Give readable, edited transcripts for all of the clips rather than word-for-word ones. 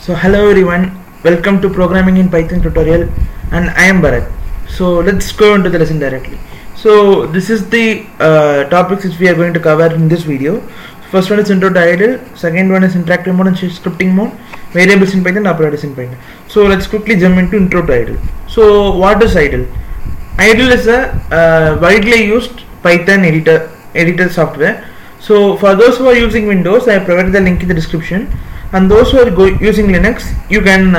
So hello everyone, welcome to Programming in Python tutorial, and I am Bharat. So let's go into the lesson directly. So this is the topics which we are going to cover in this video. First one is intro to idle, second one is interactive mode and scripting mode, variables in Python, operators in Python. So let's quickly jump into intro to idle. So what is idle? Idle is a widely used Python editor software. So for those who are using Windows, I have provided the link in the description, and those who are using Linux, you can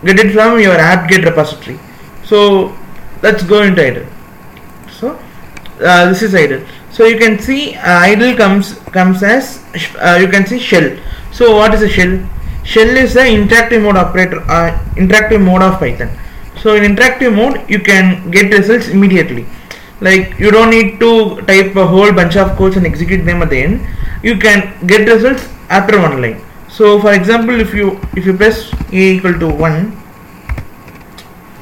get it from your apt-get repository. So let's go into idle. So this is idle. So you can see idle comes as you can see shell. So what is a shell? Shell is the interactive mode operator, interactive mode of Python. So in interactive mode, you can get results immediately. Like you don't need to type a whole bunch of codes and execute them at the end. You can get results after one line. So for example, if you press a equal to 1,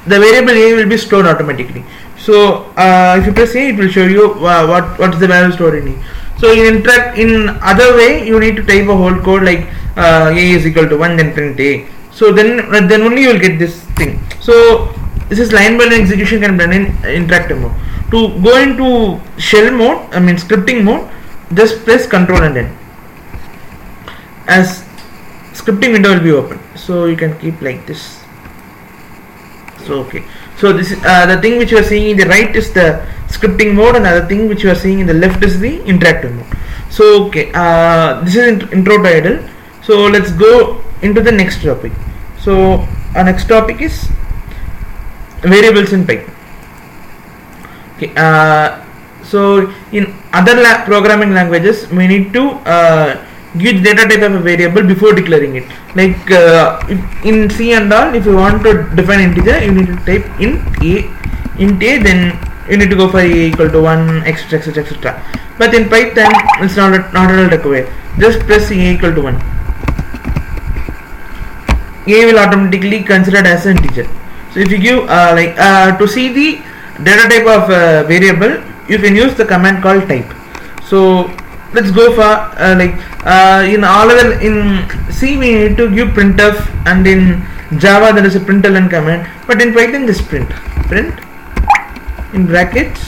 the variable a will be stored automatically. So if you press a, it will show you what is the value stored in a. So in other way, you need to type a whole code like a is equal to 1, then print a. So then only you will get this thing. So this is line by line execution can be done in interactive mode. To go into shell mode, scripting mode, just press Ctrl and N. As scripting window will be open, so you can keep like this. So okay, so this is the thing which you are seeing in the right is the scripting mode, and the other thing which you are seeing in the left is the interactive mode. So okay, this is intro to idle. So let's go into the next topic. So our next topic is variables in Python. Okay, so in other programming languages, we need to give data type of a variable before declaring it. Like in C and all, if you want to define integer, you need to type int a, then you need to go for a equal to 1, etc. But in Python, it's not at all required. Just press a equal to 1. A will automatically considered as an integer. So if you give to see the data type of variable, you can use the command called type. So let's go for in C we need to give printf, and in Java there is a println command, but in Python just print in brackets.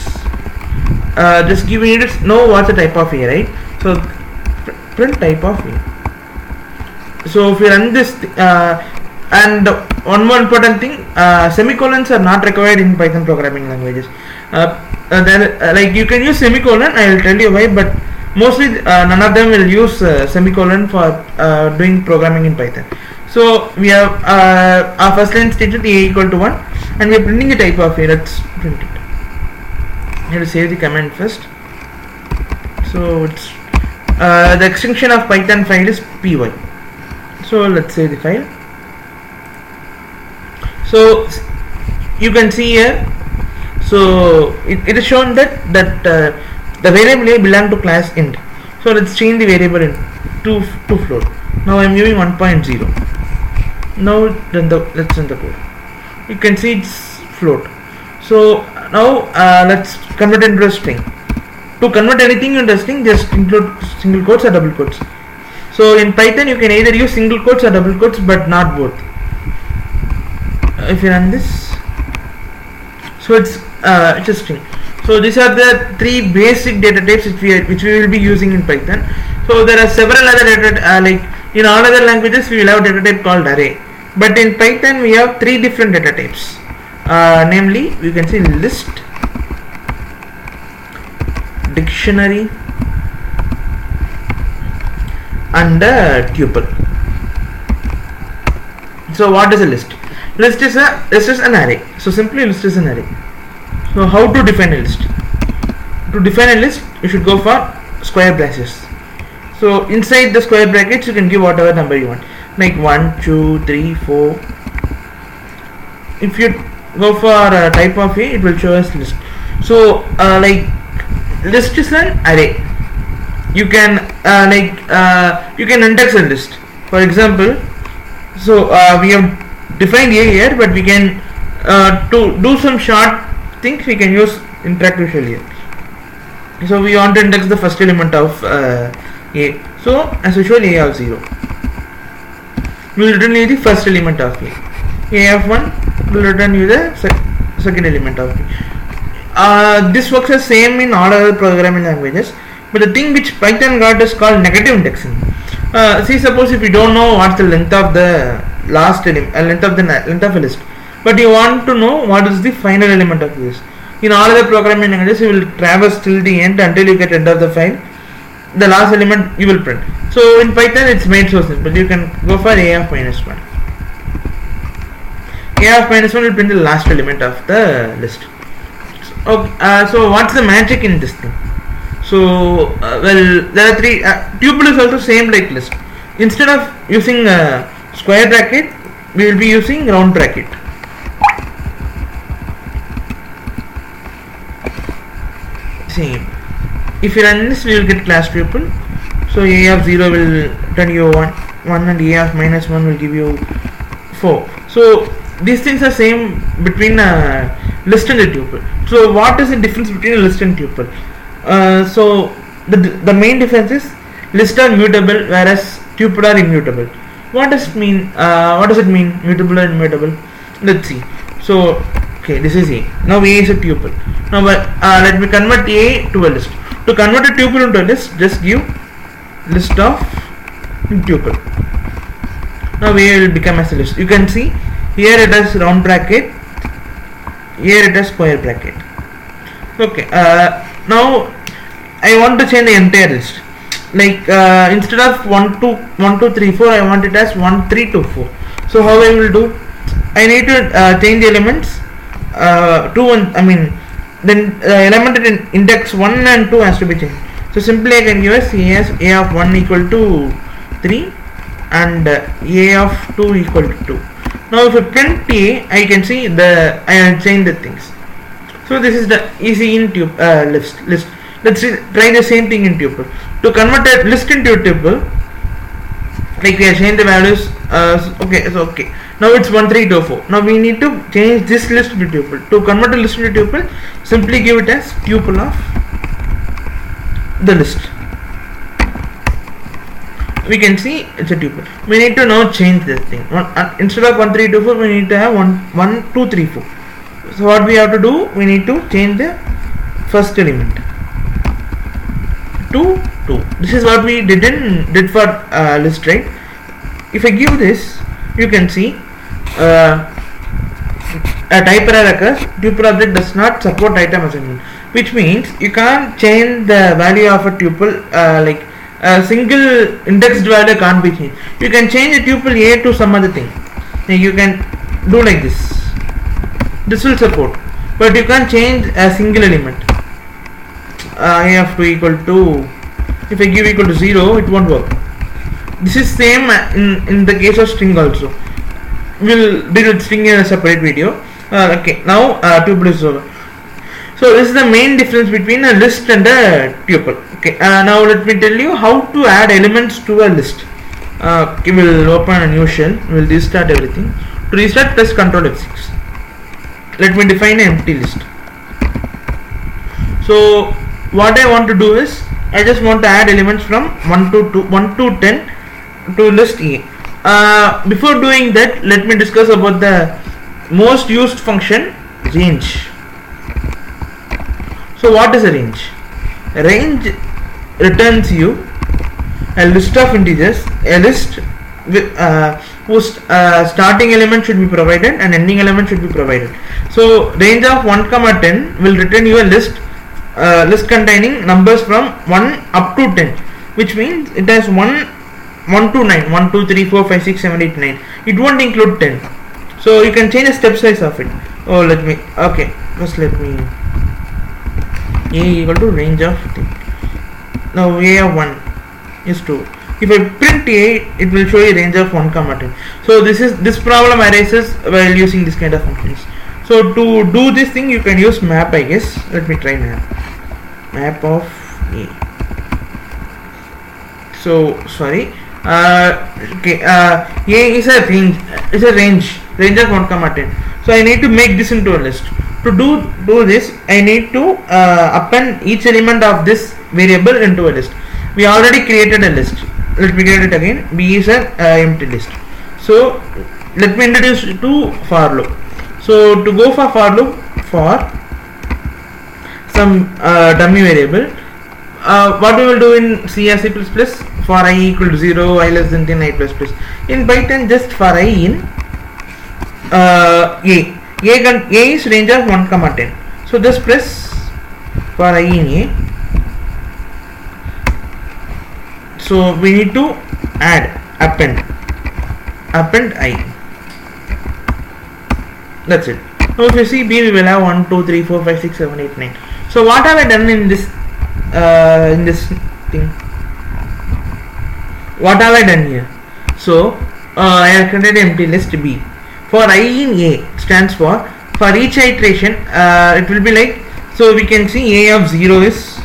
Just give me to know what's the type of A, right? So print type of A. So if you run this and one more important thing, semicolons are not required in Python programming languages. Like you can use semicolon, I will tell you why, but mostly none of them will use semicolon for doing programming in Python. So we have our first line stated a equal to 1, and we are printing the type of A. Let's print it. I have to save the command first. So it's the extension of Python file is py. So let's save the file. So you can see here. So it is shown that the variable a belong to class int. So let's change the variable int to float. Now I am using 1.0. Now let's run the code. You can see it's float. So now let's convert it into a string. To convert anything into a string, just include single quotes or double quotes. So in Python, you can either use single quotes or double quotes, but not both. If you run this, so it's a string. So these are the three basic data types which we will be using in Python. So there are several other data like in all other languages we will have data type called array, but in Python we have three different data types. Namely, you can see list, dictionary, and tuple. So what is a list? List is an array. So simply list is an array. So how to define a list? To define a list, you should go for square brackets. So inside the square brackets, you can give whatever number you want, like 1, 2, 3, 4. If you go for type of A, it will show us list. So list is an array. You can you can index a list. For example, so we have defined A here, but we can to do some short things we can use interactive shell here. So we want to index the first element of A. So as usual, A of 0. will return you the first element of A. A of 1 will return you the second element of B. This works the same in all other programming languages, but the thing which Python got is called negative indexing. See, suppose if you don't know what's the length of the last element, length of a list, but you want to know what is the final element of this. In all other programming languages, you will traverse till the end until you get end of the file. The last element you will print. So in Python, it's made so simple. You can go for A of minus 1. A of minus 1 will print the last element of the list. Okay, so what's the magic in this thing? So well, there are three. Tuple is also same like list. Instead of using square bracket, we will be using round bracket. Same. If you run this, we will get class tuple. So A of 0 will return you 1, and A of minus 1 will give you 4. So these things are same between list and a tuple. So what is the difference between a list and tuple? So the main difference is list are mutable, whereas tuple are immutable. What does it mean? Mutable and immutable? Let's see. So okay, this is A. Now A is a tuple. Now let me convert A to a list. To convert a tuple into a list, just give list of tuple. Now A will become as a list. You can see here it has round bracket, here it has square bracket. Okay. Now I want to change the entire list. Like instead of 1 2 3 4, I want it as 1 3 2 4. So how I will do? I need to change the elements to 1. I mean, then element in index 1 and 2 has to be changed. So simply I can give as A of 1 equal to 3 and A of 2 equal to 2. Now if I print A, I can see I have changed the things. So this is the easy in list. Let's try the same thing in tuple. To convert a list into a tuple, like we have changed the values. Okay. Now it's 1 3 2 4. Now we need to change this list to tuple. To convert a list into tuple, simply give it as tuple of the list. We can see it's a tuple. We need to now change this thing. Instead of 1 3 2 4, we need to have 1 2 3 4. So what we have to do? We need to change the first element to 2. This is what we did for list, right? If I give this, you can see a type error occurs. Tuple object does not support item assignment, which means you can't change the value of a tuple. Like a single indexed value can't be changed. You can change a tuple A to some other thing. You can do like this. This will support, but you can't change a single element. A of 2 equal to, if I give equal to 0, it won't work. This is same in the case of string also. We'll deal with string in a separate video. Okay, now tuple is over. So this is the main difference between a list and a tuple. Okay, now let me tell you how to add elements to a list. Okay, we'll open a new shell. We'll restart everything. To restart, press Ctrl F6. Let me define an empty list. So what I want to do is, I just want to add elements from 1 to 10 to list A. Before doing that, let me discuss about the most used function, range. So what is a range? A range returns you a list of integers, a list with, whose starting element should be provided and ending element should be provided. So range of 1 comma 10 will return you a list containing numbers from 1 up to 10, which means it has 1 to 9, 1 2 3 4 5 6 7 8 9. It won't include 10. So you can change the step size of it. First let me A equal to range of 10. Now A of 1 is 2. If I print A, it will show a range of 1 comma 10. So this problem arises while using this kind of functions. So to do this thing, you can use map, I guess. Let me try map of A. So sorry. A is a range of 1 comma 10. So I need to make this into a list. To do this, I need to append each element of this variable into a list. We already created a list. Let me create it again. B is an empty list. So So let me introduce you to for loop. So to go for loop for some dummy variable, what we will do in C or C++, for I equal to 0, I less than 10, I plus plus. In Python, just for I in A is range of 1, 10. So just press for I in A. So we need to append I. That's it. Now if you see B, we will have 1, 2, 3, 4, 5, 6, 7, 8, 9. So what have I done in this thing? What have I done here? So I have created an empty list B. For I in A stands for each iteration it will be like, so we can see A of 0 is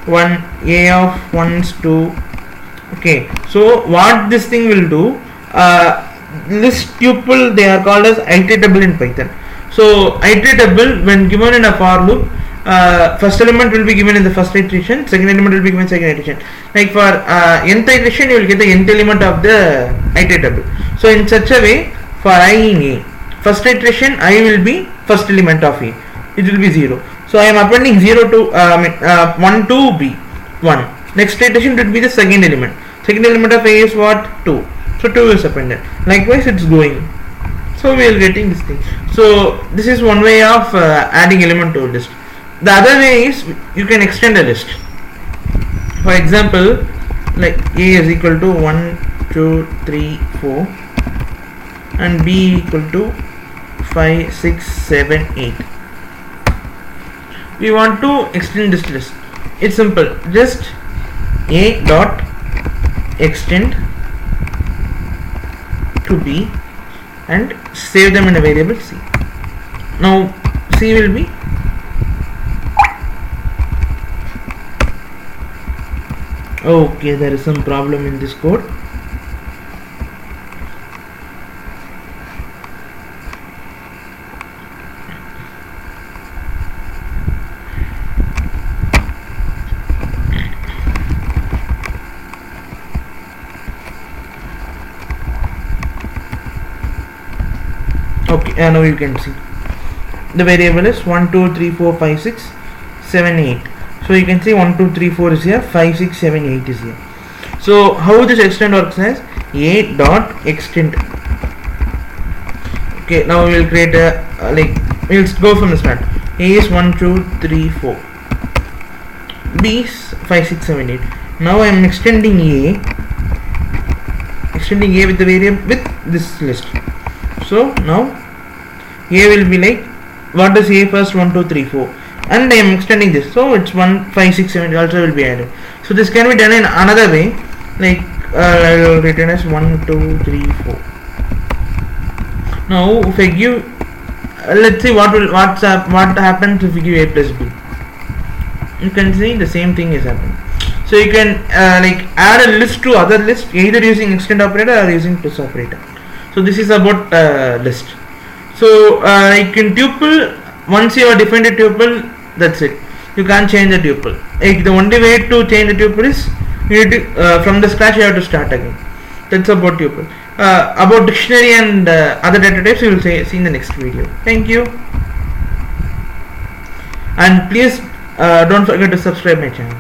1, A of 1 is 2. Okay, so what this thing will do, list tuple, they are called as iterable in Python. So iterable, when given in a for loop, first element will be given in the first iteration, second element will be given in second iteration. Like for nth iteration, you will get the nth element of the iterable. So in such a way, for I in A, first iteration I will be first element of A, it will be 0. So I am appending 0 to 1 to B, 1. Next iteration will be the second element. Second element of A is what? 2. So 2 is appended. Likewise it's going. So we are getting this thing. So this is one way of adding element to a list. The other way is you can extend a list. For example, like A is equal to 1, 2, 3, 4 and B equal to 5, 6, 7, 8. We want to extend this list. It's simple. Just A dot extend to B and save them in a variable C. Now C will be okay, there is some problem in this code. Okay, now you can see the variable is 1, 2, 3, 4, 5, 6, 7, 8. So you can see 1, 2, 3, 4 is here, 5, 6, 7, 8 is here. So how this extend works is A dot extend. Okay, now we will create a we will go from the start. A is 1, 2, 3, 4. B is 5, 6, 7, 8. Now I am extending A with the variable with this list. So now A will be like, what is A first? 1, 2, 3, 4, and I am extending this, so it's 1, 5, 6, 7 also will be added. So this can be done in another way, like I will written as 1, 2, 3, 4. Now if I give, let's see what happens if we give A plus B. You can see the same thing is happening. So you can add a list to other list either using extend operator or using plus operator. So this is about list. So like in tuple, once you have defined a tuple, that's it. You can't change the tuple. Like the only way to change the tuple is you need to from the scratch you have to start again. That's about tuple. About dictionary and other data types you will see in the next video. Thank you. And please don't forget to subscribe my channel.